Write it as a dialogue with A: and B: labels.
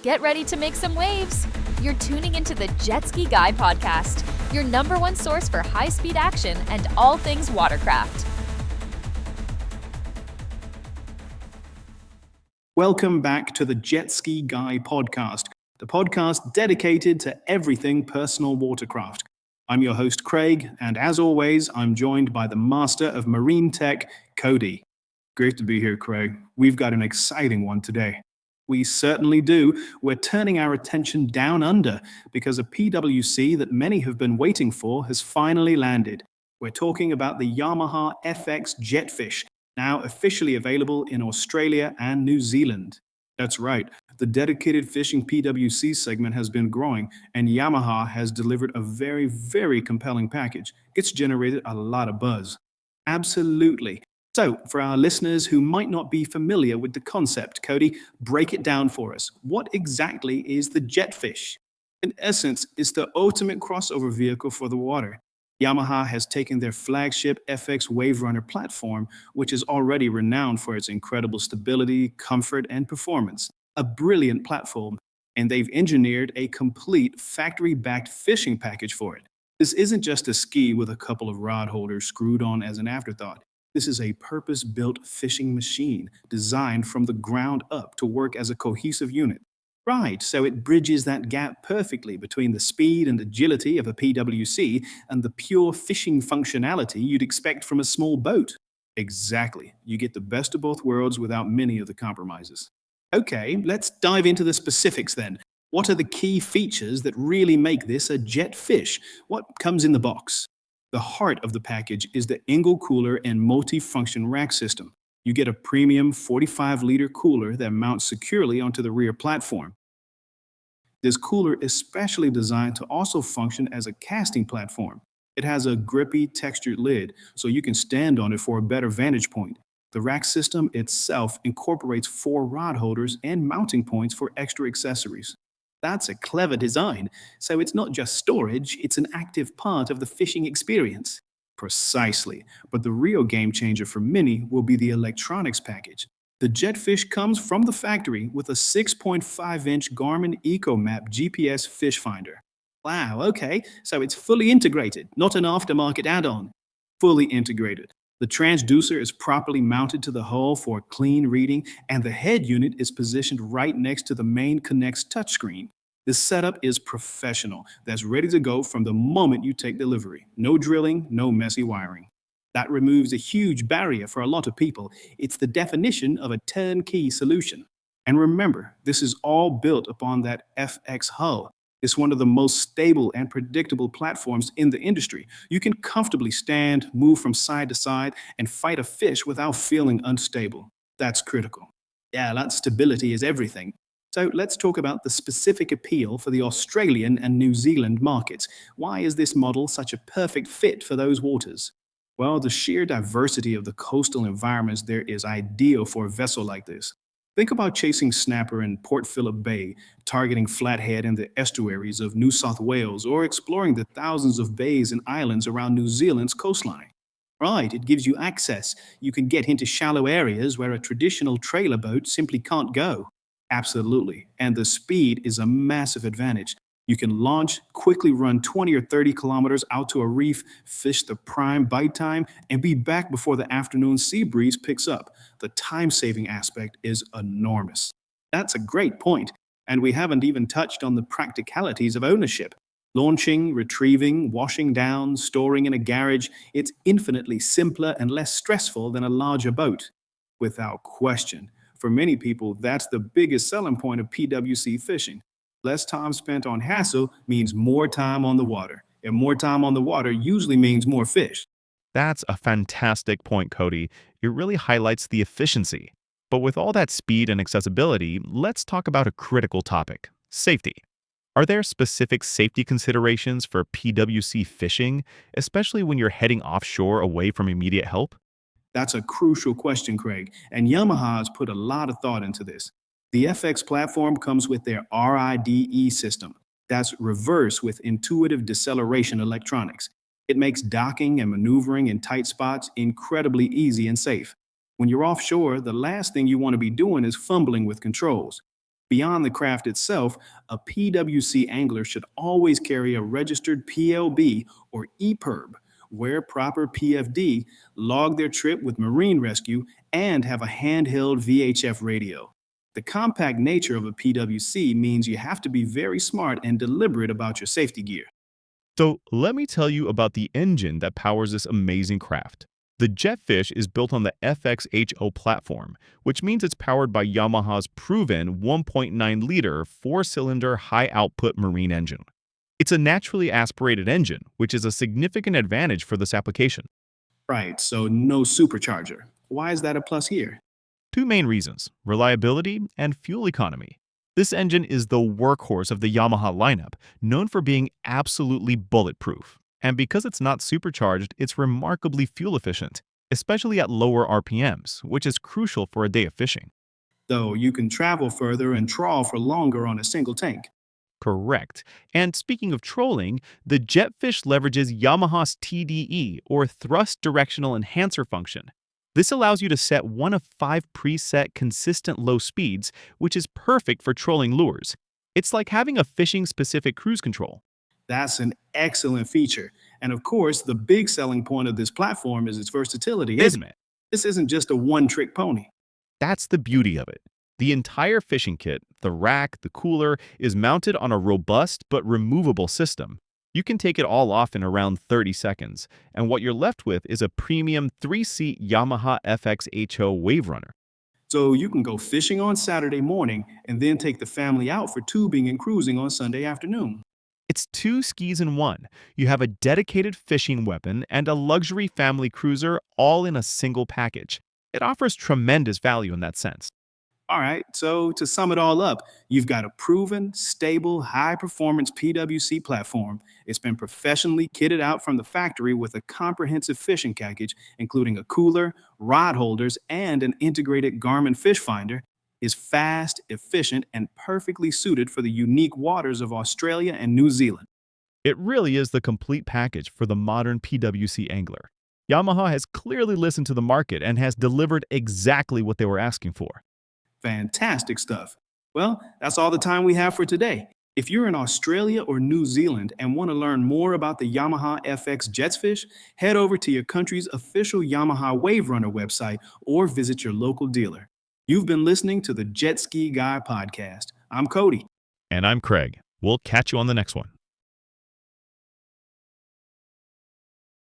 A: Get ready to make some waves. You're tuning into the Jetski Guy Podcast, your number one source for high-speed action and all things watercraft.
B: Welcome back to the Jetski Guy Podcast, the podcast dedicated to everything personal watercraft. I'm your host, Craig, and as always, I'm joined by the master of marine tech, Cody. Great to be here, Craig. We've got an exciting one today. We certainly do. We're turning our attention down under because a PWC that many have been waiting for has finally landed. We're talking about the Yamaha FX Jetfish, now officially available in Australia and New Zealand. That's right, the dedicated fishing PWC segment has been growing, and Yamaha has delivered a very, very compelling package. It's generated a lot of buzz. Absolutely. So, for our listeners who might not be familiar with the concept, Cody, break it down for us. What exactly is the Jetfish? In essence, it's the ultimate crossover vehicle for the water. Yamaha has taken their flagship FX Wave Runner platform, which is already renowned for its incredible stability, comfort, and performance. A brilliant platform, and they've engineered a complete factory-backed fishing package for it. This isn't just a ski with a couple of rod holders screwed on as an afterthought. This is a purpose-built fishing machine designed from the ground up to work as a cohesive unit. Right, so it bridges that gap perfectly between the speed and agility of a PWC and the pure fishing functionality you'd expect from a small boat. Exactly. You get the best of both worlds without many of the compromises. Okay, let's dive into the specifics then. What are the key features that really make this a Jetfish? What comes in the box? The heart of the package is the Engel cooler and multi-function rack system. You get a premium 45-liter cooler that mounts securely onto the rear platform. This cooler is specially designed to also function as a casting platform. It has a grippy, textured lid, so you can stand on it for a better vantage point. The rack system itself incorporates 4 rod holders and mounting points for extra accessories. That's a clever design, so it's not just storage, it's an active part of the fishing experience. Precisely, but the real game changer for many will be the electronics package. The Jetfish comes from the factory with a 6.5-inch Garmin EcoMap GPS fish finder. Wow, okay, so it's fully integrated, not an aftermarket add-on. Fully integrated. The transducer is properly mounted to the hull for clean reading, and the head unit is positioned right next to the main Connect's touchscreen. This setup is professional, that's ready to go from the moment you take delivery. No drilling, no messy wiring. That removes a huge barrier for a lot of people. It's the definition of a turnkey solution. And remember, this is all built upon that FX hull. It's one of the most stable and predictable platforms in the industry. You can comfortably stand, move from side to side, and fight a fish without feeling unstable. That's critical. Yeah, that stability is everything. So let's talk about the specific appeal for the Australian and New Zealand markets. Why is this model such a perfect fit for those waters? Well, the sheer diversity of the coastal environments there is ideal for a vessel like this. Think about chasing snapper in Port Phillip Bay, targeting flathead in the estuaries of New South Wales, or exploring the thousands of bays and islands around New Zealand's coastline. Right, it gives you access. You can get into shallow areas where a traditional trailer boat simply can't go. Absolutely, and the speed is a massive advantage. You can launch, quickly run 20 or 30 kilometers out to a reef, fish the prime bite time, and be back before the afternoon sea breeze picks up. The time-saving aspect is enormous. That's a great point, and we haven't even touched on the practicalities of ownership. Launching, retrieving, washing down, storing in a garage, it's infinitely simpler and less stressful than a larger boat. Without question. For many people, that's the biggest selling point of PWC fishing. Less time spent on hassle means more time on the water, and more time on the water usually means more fish.
C: That's a fantastic point, Cody. It really highlights the efficiency. But with all that speed and accessibility, let's talk about a critical topic: safety. Are there specific safety considerations for PWC fishing, especially when you're heading offshore away from immediate help?
B: That's a crucial question, Craig, and Yamaha has put a lot of thought into this. The FX platform comes with their RIDE system. That's reverse with intuitive deceleration electronics. It makes docking and maneuvering in tight spots incredibly easy and safe. When you're offshore, the last thing you want to be doing is fumbling with controls. Beyond the craft itself, a PWC angler should always carry a registered PLB or EPIRB, wear proper PFD, log their trip with marine rescue, and have a handheld VHF radio. The compact nature of a PWC means you have to be very smart and deliberate about your safety gear.
C: So let me tell you about the engine that powers this amazing craft. The Jetfish is built on the FXHO platform, which means it's powered by Yamaha's proven 1.9-liter four-cylinder high-output marine engine. It's a naturally aspirated engine, which is a significant advantage for this application.
B: Right, so no supercharger. Why is that a plus here?
C: Two main reasons: reliability and fuel economy. This engine is the workhorse of the Yamaha lineup, known for being absolutely bulletproof. And because it's not supercharged, it's remarkably fuel efficient, especially at lower RPMs, which is crucial for a day of fishing.
B: Though you can travel further and trawl for longer on a single tank.
C: Correct. And speaking of trolling, the Jetfish leverages Yamaha's TDE, or Thrust Directional Enhancer function. This allows you to set one of 5 preset consistent low speeds, which is perfect for trolling lures. It's like having a fishing-specific cruise control.
B: That's an excellent feature. And of course, the big selling point of this platform is its versatility, isn't it? This isn't just a one-trick pony.
C: That's the beauty of it. The entire fishing kit, the rack, the cooler, is mounted on a robust but removable system. You can take it all off in around 30 seconds, and what you're left with is a premium 3-seat Yamaha FX HO wave runner.
B: So you can go fishing on Saturday morning and then take the family out for tubing and cruising on Sunday afternoon.
C: It's 2 skis in one. You have a dedicated fishing weapon and a luxury family cruiser all in a single package. It offers tremendous value in that sense.
B: All right, so to sum it all up, you've got a proven, stable, high-performance PWC platform. It's been professionally kitted out from the factory with a comprehensive fishing package, including a cooler, rod holders, and an integrated Garmin fish finder. Is fast, efficient, and perfectly suited for the unique waters of Australia and New Zealand.
C: It really is the complete package for the modern PWC angler. Yamaha has clearly listened to the market and has delivered exactly what they were asking for.
B: Fantastic stuff. Well, that's all the time we have for today. If you're in Australia or New Zealand and want to learn more about the Yamaha FX Jetfish, head over to your country's official Yamaha Wave Runner website or visit your local dealer. You've been listening to the Jetski Guy Podcast. I'm Cody.
C: And I'm Craig. We'll catch you on the next one.